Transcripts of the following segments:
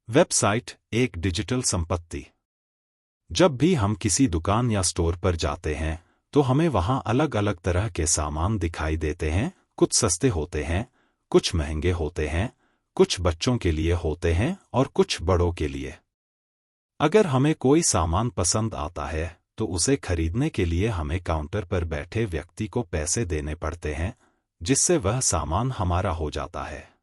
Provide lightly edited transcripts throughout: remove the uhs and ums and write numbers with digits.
Website एक digital संपत्ति। जब भी हम किसी दुकान या स्टोर पर जाते हैं तो हमें वहां अलग अलग तरह के सामान दिखाई देते हैं। कुछ सस्ते होते हैं, कुछ महंगे होते हैं, कुछ बच्चों के लिए होते हैं और कुछ बड़ों के लिए। अगर हमें कोई सामान पसंद आता है तो उसे खरीदने के लिए हमें काउंटर पर बैठे व्यक्ति को पैसे देने पड़ते हैं, जिससे वह सामान हमारा हो जाता है।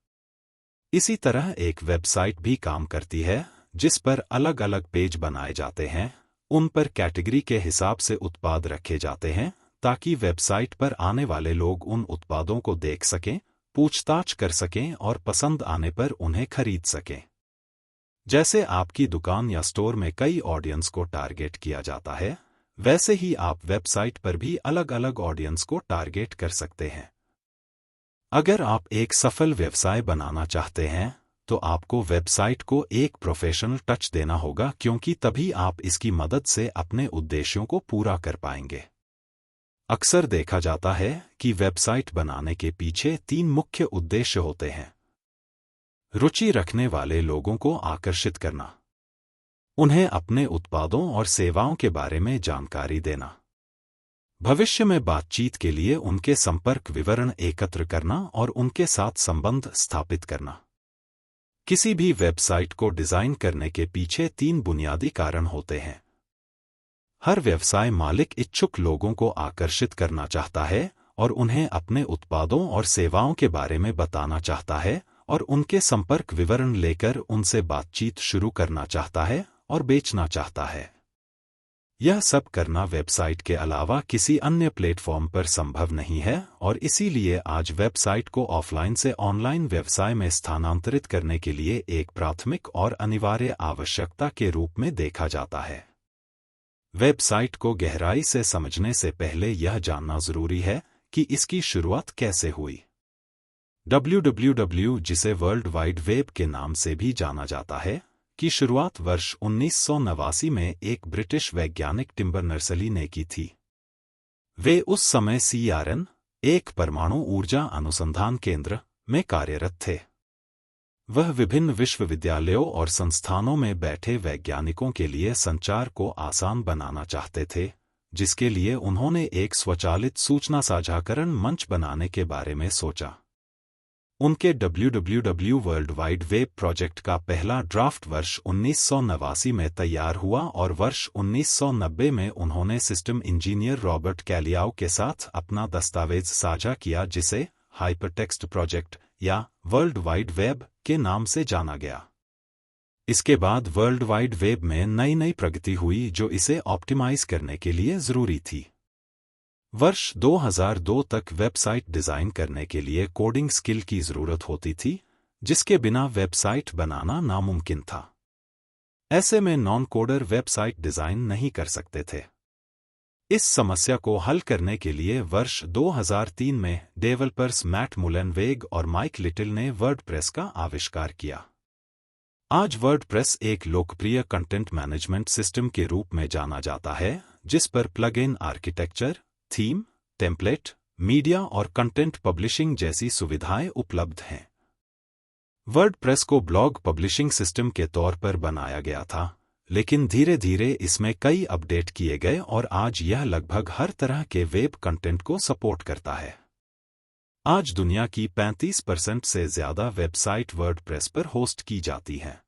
इसी तरह एक वेबसाइट भी काम करती है, जिस पर अलग अलग पेज बनाए जाते हैं। उन पर कैटेगरी के हिसाब से उत्पाद रखे जाते हैं ताकि वेबसाइट पर आने वाले लोग उन उत्पादों को देख सकें, पूछताछ कर सकें और पसंद आने पर उन्हें खरीद सकें। जैसे आपकी दुकान या स्टोर में कई ऑडियंस को टारगेट किया जाता है, वैसे ही आप वेबसाइट पर भी अलग अलग ऑडियंस को टारगेट कर सकते हैं। अगर आप एक सफल व्यवसाय बनाना चाहते हैं तो आपको वेबसाइट को एक प्रोफेशनल टच देना होगा, क्योंकि तभी आप इसकी मदद से अपने उद्देश्यों को पूरा कर पाएंगे। अक्सर देखा जाता है कि वेबसाइट बनाने के पीछे 3 मुख्य उद्देश्य होते हैं। रुचि रखने वाले लोगों को आकर्षित करना, उन्हें अपने उत्पादों और सेवाओं के बारे में जानकारी देना, भविष्य में बातचीत के लिए उनके संपर्क विवरण एकत्र करना और उनके साथ संबंध स्थापित करना। किसी भी वेबसाइट को डिजाइन करने के पीछे 3 बुनियादी कारण होते हैं। हर व्यवसाय मालिक इच्छुक लोगों को आकर्षित करना चाहता है और उन्हें अपने उत्पादों और सेवाओं के बारे में बताना चाहता है और उनके संपर्क विवरण लेकर उनसे बातचीत शुरू करना चाहता है और बेचना चाहता है। यह सब करना वेबसाइट के अलावा किसी अन्य प्लेटफॉर्म पर संभव नहीं है और इसीलिए आज वेबसाइट को ऑफलाइन से ऑनलाइन व्यवसाय में स्थानांतरित करने के लिए एक प्राथमिक और अनिवार्य आवश्यकता के रूप में देखा जाता है। वेबसाइट को गहराई से समझने से पहले यह जानना जरूरी है कि इसकी शुरुआत कैसे हुई। www, जिसे वर्ल्ड वाइड वेब के नाम से भी जाना जाता है, की शुरुआत वर्ष 1989 में एक ब्रिटिश वैज्ञानिक टिम बर्नर्स-ली ने की थी। वे उस समय CERN, एक परमाणु ऊर्जा अनुसंधान केंद्र, में कार्यरत थे। वह विभिन्न विश्वविद्यालयों और संस्थानों में बैठे वैज्ञानिकों के लिए संचार को आसान बनाना चाहते थे, जिसके लिए उन्होंने एक स्वचालित सूचना साझाकरण मंच बनाने के बारे में सोचा। उनके www world wide web project का पहला ड्राफ्ट वर्ष 1989 में तैयार हुआ और वर्ष 1990 में उन्होंने सिस्टम इंजीनियर रॉबर्ट कैलियाउ के साथ अपना दस्तावेज साझा किया, जिसे हाइपरटेक्स्ट प्रोजेक्ट या वर्ल्ड वाइड वेब के नाम से जाना गया। इसके बाद वर्ल्ड वाइड वेब में नई प्रगति हुई जो इसे ऑप्टिमाइज करने के लिए जरूरी थी। वर्ष 2002 तक वेबसाइट डिजाइन करने के लिए कोडिंग स्किल की जरूरत होती थी, जिसके बिना वेबसाइट बनाना नामुमकिन था। ऐसे में नॉन कोडर वेबसाइट डिजाइन नहीं कर सकते थे। इस समस्या को हल करने के लिए वर्ष 2003 में डेवलपर्स मैट मुलेनवेग और माइक लिटिल ने वर्डप्रेस का आविष्कार किया। आज वर्डप्रेस एक लोकप्रिय कंटेंट मैनेजमेंट सिस्टम के रूप में जाना जाता है, जिस पर plug-in architecture, theme, template, media और कंटेंट पब्लिशिंग जैसी सुविधाएं उपलब्ध हैं। वर्डप्रेस को ब्लॉग पब्लिशिंग सिस्टम के तौर पर बनाया गया था, लेकिन धीरे धीरे इसमें कई अपडेट किए गए और आज यह लगभग हर तरह के वेब कंटेंट को सपोर्ट करता है। आज दुनिया की 35% से ज्यादा वेबसाइट वर्डप्रेस पर होस्ट की जाती हैं।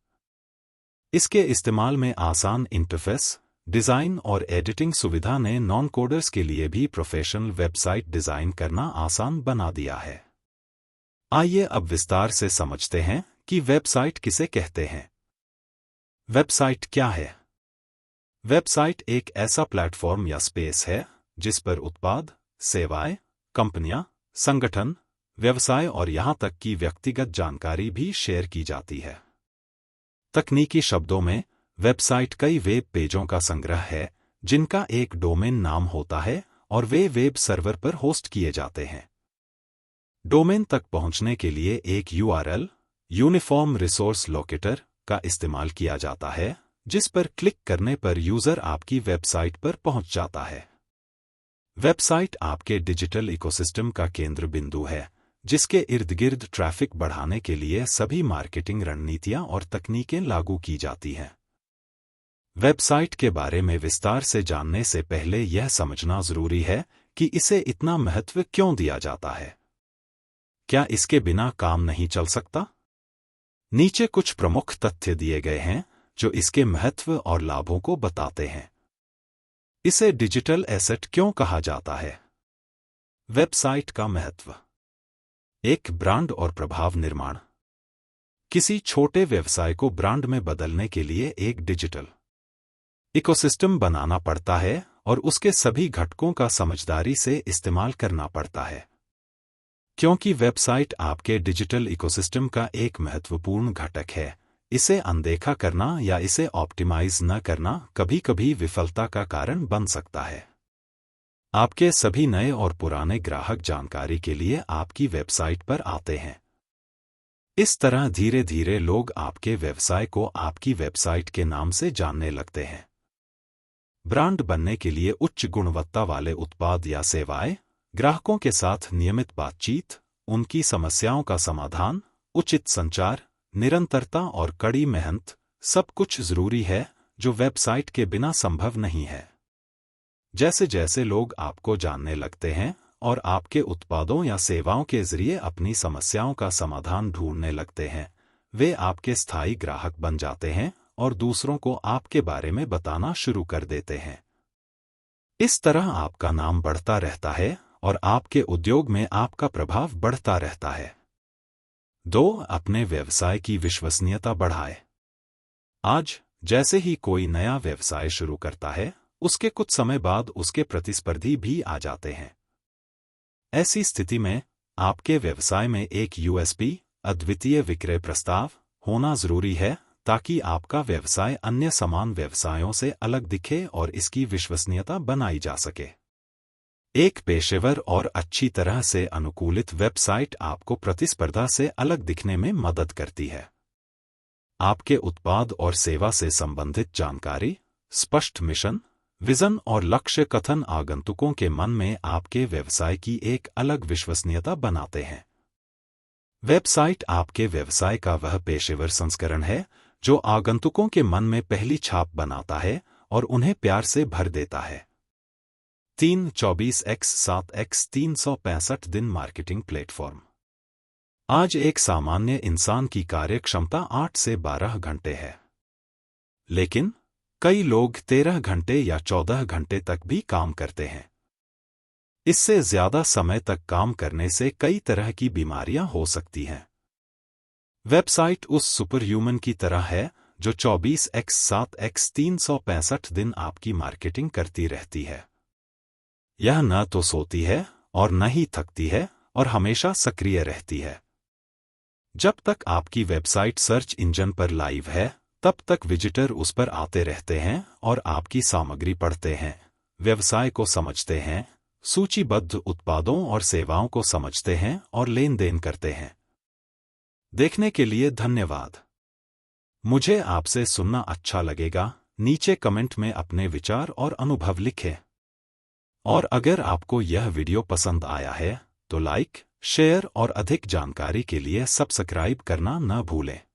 इसके इस्तेमाल में आसान इंटरफेस, डिजाइन और एडिटिंग सुविधा ने नॉन कोडर्स के लिए भी प्रोफेशनल वेबसाइट डिजाइन करना आसान बना दिया है। आइए अब विस्तार से समझते हैं कि वेबसाइट किसे कहते हैं। वेबसाइट क्या है? वेबसाइट एक ऐसा प्लेटफॉर्म या स्पेस है जिस पर उत्पाद, सेवाएं, कंपनियां, संगठन, व्यवसाय और यहां तक कि व्यक्तिगत जानकारी भी शेयर की जाती है। तकनीकी शब्दों में, वेबसाइट कई वेब पेजों का संग्रह है जिनका एक डोमेन नाम होता है और वे वेब सर्वर पर होस्ट किए जाते हैं। डोमेन तक पहुंचने के लिए एक URL, यूनिफॉर्म रिसोर्स लोकेटर, का इस्तेमाल किया जाता है, जिस पर क्लिक करने पर यूजर आपकी वेबसाइट पर पहुंच जाता है। वेबसाइट आपके डिजिटल इकोसिस्टम का केंद्र बिंदु है, जिसके इर्द गिर्द ट्रैफिक बढ़ाने के लिए सभी मार्केटिंग रणनीतियां और तकनीकें लागू की जाती हैं। वेबसाइट के बारे में विस्तार से जानने से पहले यह समझना जरूरी है कि इसे इतना महत्व क्यों दिया जाता है। क्या इसके बिना काम नहीं चल सकता? नीचे कुछ प्रमुख तथ्य दिए गए हैं जो इसके महत्व और लाभों को बताते हैं। इसे डिजिटल एसेट क्यों कहा जाता है? वेबसाइट का महत्व। एक ब्रांड और प्रभाव निर्माण। किसी छोटे व्यवसाय को ब्रांड में बदलने के लिए एक डिजिटल इकोसिस्टम बनाना पड़ता है और उसके सभी घटकों का समझदारी से इस्तेमाल करना पड़ता है। क्योंकि वेबसाइट आपके डिजिटल इकोसिस्टम का एक महत्वपूर्ण घटक है, इसे अनदेखा करना या इसे ऑप्टिमाइज न करना कभी-कभी विफलता का कारण बन सकता है। आपके सभी नए और पुराने ग्राहक जानकारी के लिए आपकी वेबसाइट पर आते हैं। इस तरह धीरे धीरे लोग आपके व्यवसाय को आपकी वेबसाइट के नाम से जानने लगते हैं। ब्रांड बनने के लिए उच्च गुणवत्ता वाले उत्पाद या सेवाएं, ग्राहकों के साथ नियमित बातचीत, उनकी समस्याओं का समाधान, उचित संचार, निरंतरता और कड़ी मेहनत सब कुछ जरूरी है जो वेबसाइट के बिना संभव नहीं है। जैसे जैसे लोग आपको जानने लगते हैं और आपके उत्पादों या सेवाओं के जरिए अपनी समस्याओं का समाधान ढूंढने लगते हैं, वे आपके स्थायी ग्राहक बन जाते हैं और दूसरों को आपके बारे में बताना शुरू कर देते हैं। इस तरह आपका नाम बढ़ता रहता है और आपके उद्योग में आपका प्रभाव बढ़ता रहता है। 2. अपने व्यवसाय की विश्वसनीयता बढ़ाए। आज जैसे ही कोई नया व्यवसाय शुरू करता है, उसके कुछ समय बाद उसके प्रतिस्पर्धी भी आ जाते हैं। ऐसी स्थिति में आपके व्यवसाय में एक यूएसपी, अद्वितीय विक्रय प्रस्ताव होना जरूरी है ताकि आपका व्यवसाय अन्य समान व्यवसायों से अलग दिखे और इसकी विश्वसनीयता बनाई जा सके। एक पेशेवर और अच्छी तरह से अनुकूलित वेबसाइट आपको प्रतिस्पर्धा से अलग दिखने में मदद करती है। आपके उत्पाद और सेवा से संबंधित जानकारी, स्पष्ट मिशन, विजन और लक्ष्य कथन आगंतुकों के मन में आपके व्यवसाय की एक अलग विश्वसनीयता बनाते हैं। वेबसाइट आपके व्यवसाय का वह पेशेवर संस्करण है जो आगंतुकों के मन में पहली छाप बनाता है और उन्हें प्यार से भर देता है। 3. 24x7x 365 दिन मार्केटिंग प्लेटफॉर्म। आज एक सामान्य इंसान की कार्यक्षमता 8 से 12 घंटे है, लेकिन कई लोग 13 घंटे या 14 घंटे तक भी काम करते हैं। इससे ज्यादा समय तक काम करने से कई तरह की बीमारियां हो सकती हैं। वेबसाइट उस सुपर ह्यूमन की तरह है जो 24x7x 365 दिन आपकी मार्केटिंग करती रहती है। यह न तो सोती है और न ही थकती है और हमेशा सक्रिय रहती है। जब तक आपकी वेबसाइट सर्च इंजन पर लाइव है, तब तक विजिटर उस पर आते रहते हैं और आपकी सामग्री पढ़ते हैं, व्यवसाय को समझते हैं, सूचीबद्ध उत्पादों और सेवाओं को समझते हैं और लेन देन करते हैं। देखने के लिए धन्यवाद। मुझे आपसे सुनना अच्छा लगेगा। नीचे कमेंट में अपने विचार और अनुभव लिखें। और अगर आपको यह वीडियो पसंद आया है तो लाइक, शेयर और अधिक जानकारी के लिए सब्सक्राइब करना न भूलें।